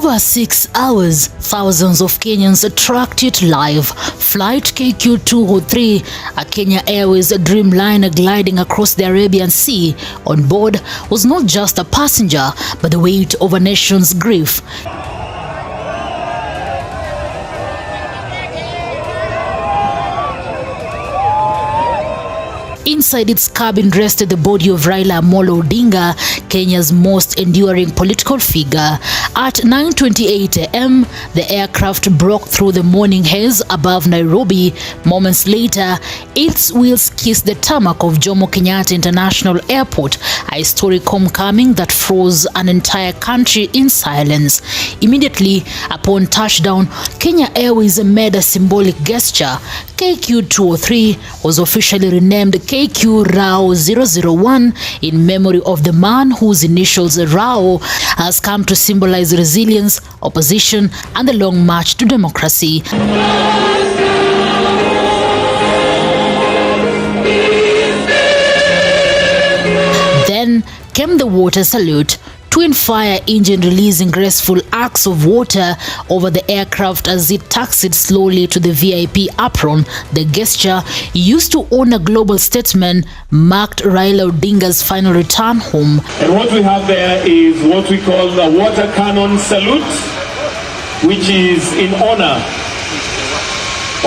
over 6 hours, thousands of Kenyans tracked it live. Flight KQ203, a Kenya Airways Dreamliner gliding across the Arabian Sea. On board was not just a passenger, but the weight of a nation's grief. Inside its cabin rested the body of Raila Odinga, Kenya's most enduring political figure. At 9:28 a.m., the aircraft broke through the morning haze above Nairobi. Moments later, its wheels kissed the tarmac of Jomo Kenyatta International Airport, a historic homecoming that froze an entire country in silence. Immediately upon touchdown, Kenya Airways made a symbolic gesture. KQ203 was officially renamed KQ Rao 001 in memory of the man whose initials Rao has come to symbolize resilience, opposition, and the long march to democracy. Then came the water salute. Twin fire engine releasing graceful arcs of water over the aircraft as it taxied slowly to the VIP apron. The gesture, used to honor global statesmen, marked Raila Odinga's final return home. And what we have there is what we call the water cannon salute, which is in honor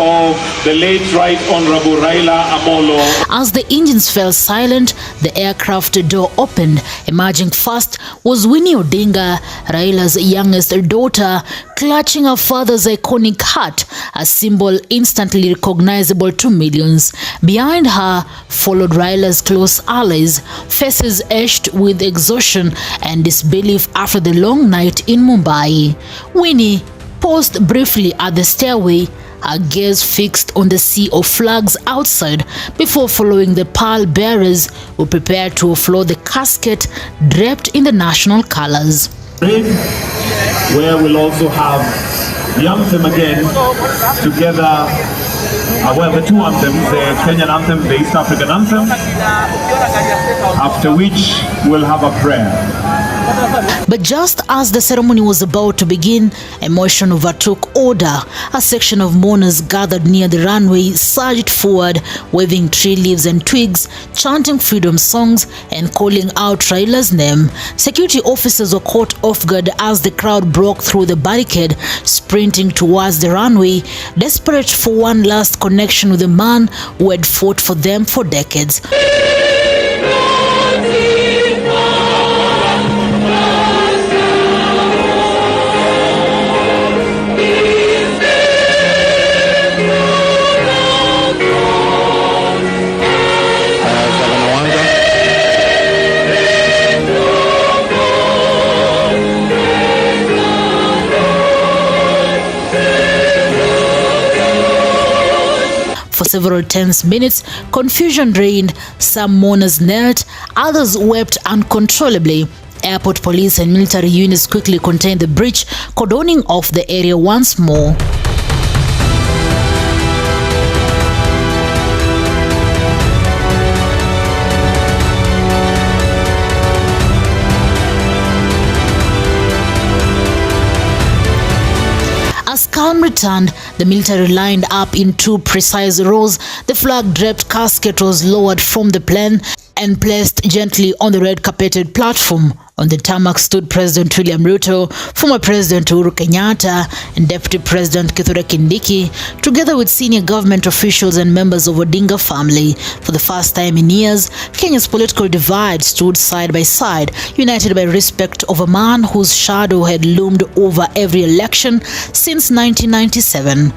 of the late Right Honorable Raila Amolo. As the engines fell silent, the aircraft door opened. Emerging first was Winnie Odinga, Raila's youngest daughter, clutching her father's iconic hat, a symbol instantly recognizable to millions. Behind her followed Raila's close allies, faces etched with exhaustion and disbelief after the long night in Mumbai. Winnie paused briefly at the stairway, her gaze fixed on the sea of flags outside before following the pallbearers who prepared to offload the casket draped in the national colors. Where we'll also have the anthem again together. Well, the two anthems, the Kenyan anthem, the East African anthem, after which we'll have a prayer. But just as the ceremony was about to begin, emotion overtook order. A section of mourners gathered near the runway surged forward, waving tree leaves and twigs, chanting freedom songs and calling out Raila's name. Security officers were caught off guard as the crowd broke through the barricade, sprinting towards the runway, desperate for one last connection with the man who had fought for them for decades. For several tense minutes, confusion reigned. Some mourners knelt, others wept uncontrollably. Airport police and military units quickly contained the breach, cordoning off the area once more. As calm returned, the military lined up in two precise rows. The flag-draped casket was lowered from the plane and placed gently on the red-carpeted platform. On the tarmac stood President William Ruto, former President Uhuru Kenyatta, and Deputy President Kithure Kindiki, together with senior government officials and members of Odinga family. For the first time in years, Kenya's political divide stood side by side, united by respect of a man whose shadow had loomed over every election since 1997.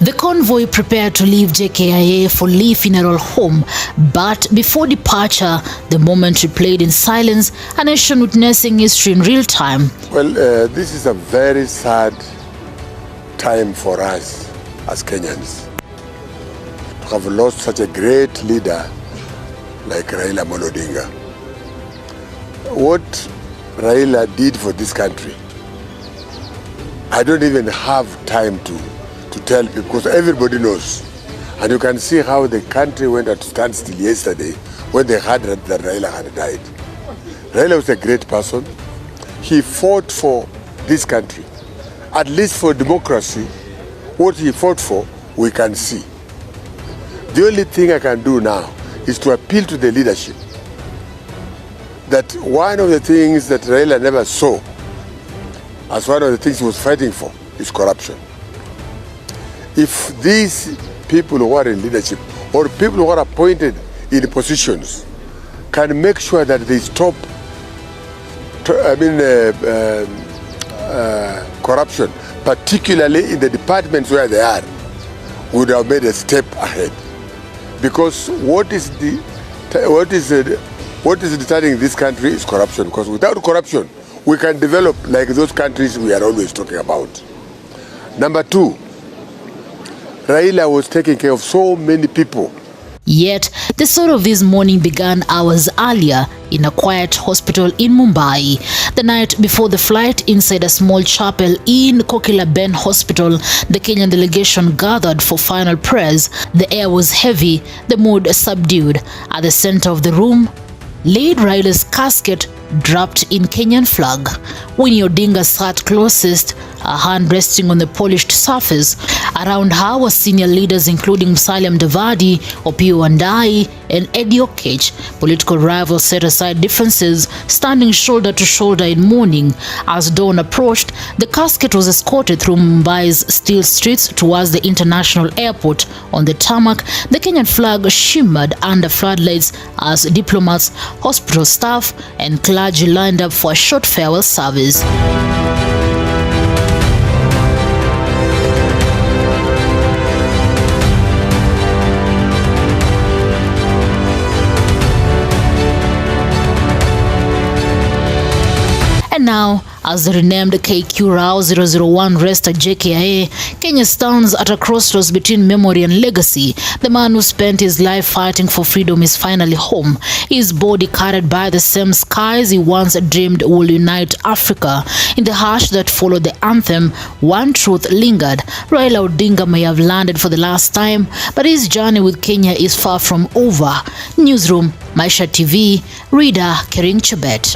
The convoy prepared to leave JKIA for Lee Funeral Home, but before departure, the moment replayed in silence, a nation witnessing history in real time. Well, this is a very sad time for us as Kenyans to have lost such a great leader like Raila Odinga. What Raila did for this country I don't even have time to tell people because everybody knows. And you can see how the country went at standstill yesterday when they heard that Raila had died. Raila was a great person. He fought for this country. At least for democracy, what he fought for, we can see. The only thing I can do now is to appeal to the leadership that one of the things that Raila never saw as one of the things he was fighting for is corruption. If these people who are in leadership or people who are appointed in positions can make sure that they stop corruption, particularly in the departments where they are, we would have made a step ahead. Because what is deterring this country is corruption. Because without corruption, we can develop like those countries we are always talking about. Number two, Raila was taking care of so many people. Yet, the story of this morning began hours earlier in a quiet hospital in Mumbai. The night before the flight, inside a small chapel in Kokila-Ben Hospital, the Kenyan delegation gathered for final prayers. The air was heavy, the mood subdued. At the center of the room, laid Raila's casket draped in Kenyan flag. Winnie Odinga sat closest, her hand resting on the polished surface. Around her were senior leaders including Musalia Mudavadi, Opiyo Wandayi, and Eddie Oketch. Political rivals set aside differences, standing shoulder to shoulder in mourning. As dawn approached, the casket was escorted through Mumbai's still streets towards the international airport. On the tarmac, the Kenyan flag shimmered under floodlights as diplomats, hospital staff, and clergy lined up for a short farewell service. And now, as the renamed KQ 001 rests at JKIA, Kenya stands at a crossroads between memory and legacy. The man who spent his life fighting for freedom is finally home, his body carried by the same skies he once dreamed would unite Africa. In the hush that followed the anthem, one truth lingered. Raila Odinga may have landed for the last time, but his journey with Kenya is far from over. Newsroom, Maisha TV, reader Kering Chebet.